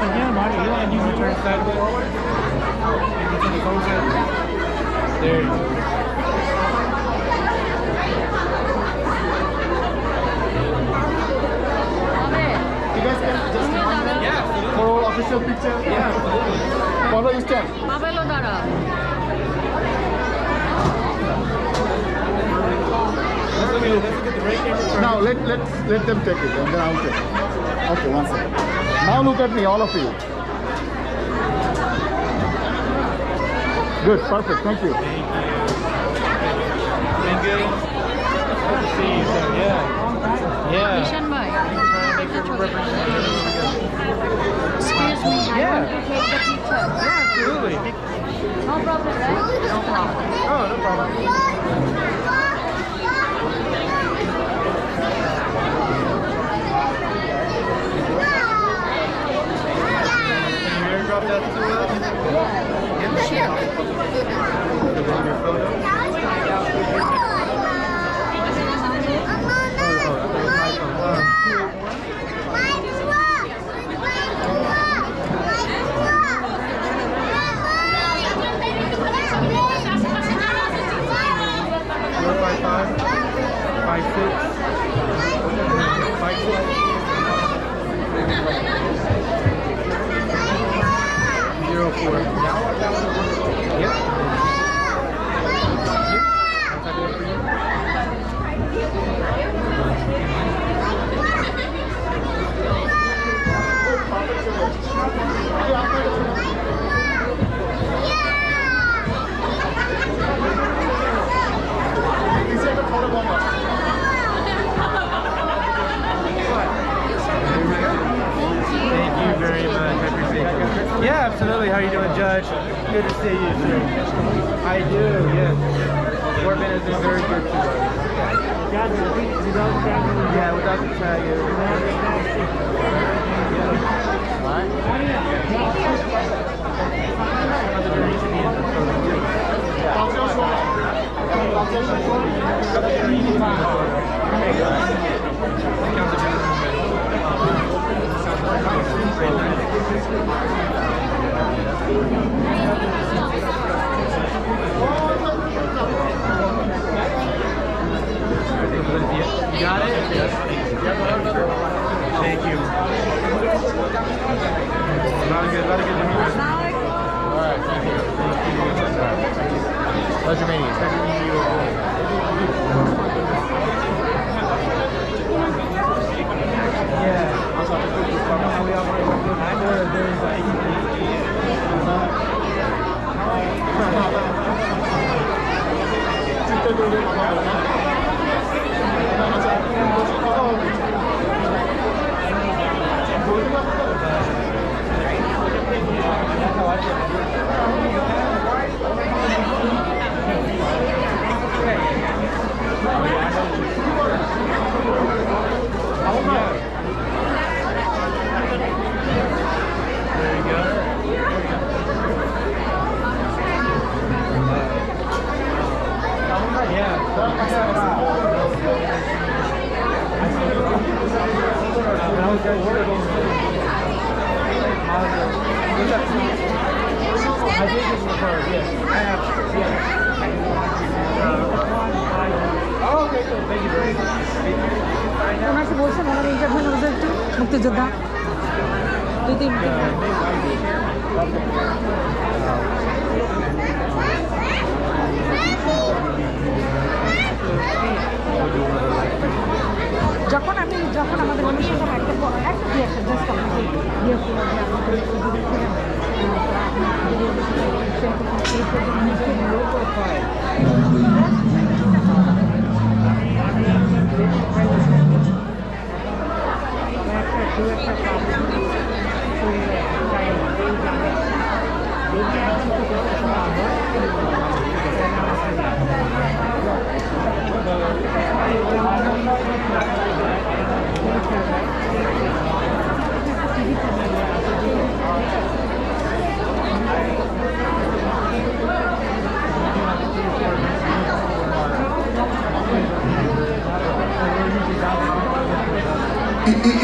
Yeah, Marty, you want to use the turn sideways? There you go. You guys can just for official picture? Yeah. Follow your step. Now let them take it, and then I'll take it. Okay, one second. Now look at me, all of you. Good, perfect, thank you. Been good? Good to see you, sir. Yeah. Yeah. Trying to make sure we're representing. Excuse me, Yeah. I want to take the picture. Yeah, absolutely. No problem, right? No problem. Oh, no problem. Drop that to us? Yeah, sure. Put in your photo. Yeah, absolutely. How are you doing, Judge? Good to see you, sir. I do, yes. Corbin has been very good to us. Yeah, without the tag. Got it? Yes. Thank you. A lot of good to meet you. All right, thank you. Pleasure meeting you. Pleasure meeting you. Yeah. Also, how we operate. There you go. I did just refer, yes. I have, yes. Oh, okay, cool. Thank you very much. ওনাকে বলছেন ওনার interview নেওয়া একটু মুক্তিযোদ্ধা যদি যখন আমাদের অনুষ্ঠান একটা দিয়েছে জাস্ট আমাকে দিয়েছিল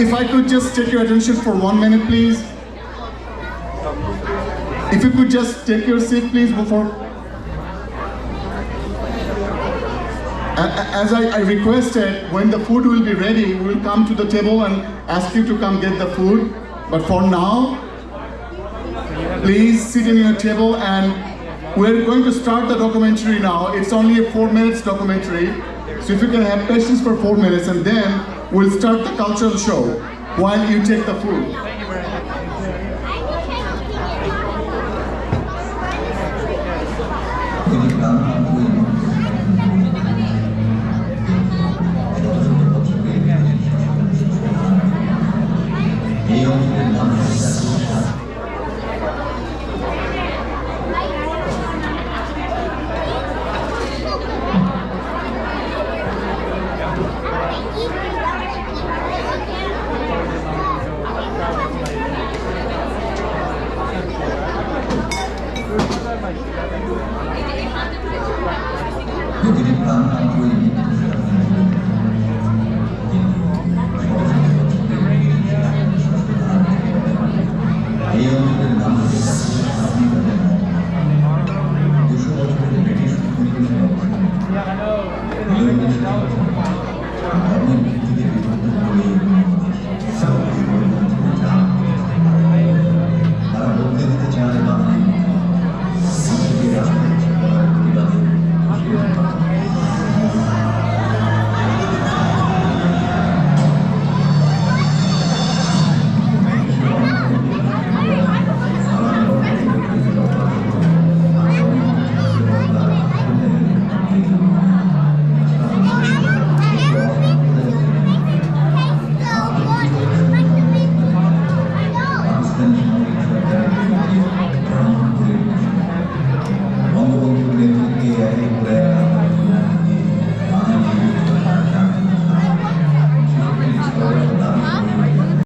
If I could just take your attention for 1 minute, please. If you could just take your seat, please, before. As I requested, when the food will be ready, we will come to the table and ask you to come get the food. But for now, please sit in your table, and we're going to start the documentary now. It's only a 4 minutes documentary. So if you can have patience for 4 minutes, and then we'll start the cultural show while you take the food. Jadi